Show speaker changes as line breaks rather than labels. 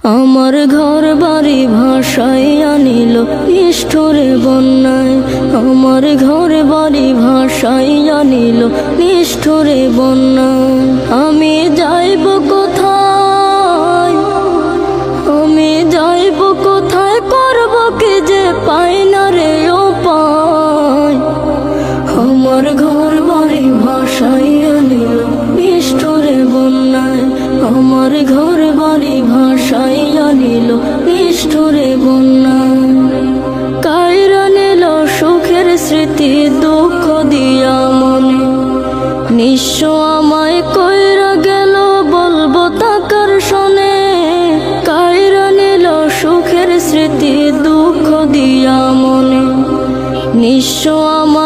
আমার ঘর বাড়ি ভাসাইয়া নিল নিষ্ঠুরে বন্যায়। আমার ঘর বাড়ি ভাসাইয়া নিল নিষ্ঠুরে বন্যায়। আমি যাইব কোথায়, আমি যাইব কোথায়, করব কি যে পাই না রে উপায়। আমার ঘর বাড়ি ভাসাইয়া নিল নিষ্ঠুরে বন্যায়। আমার ঘর বাড়ি ভাসাইয়া নিল নিষ্ঠুরে বন্যায়। কাইরা নিল সুখের স্মৃতি দুঃখ দিয়া মনে, নিঃস্ব আমায় কইরা গেল বলবো তাকার শোনে। কাইরা নিল সুখের স্মৃতি দুঃখ দিয়া মনে, নিঃস্ব আমায়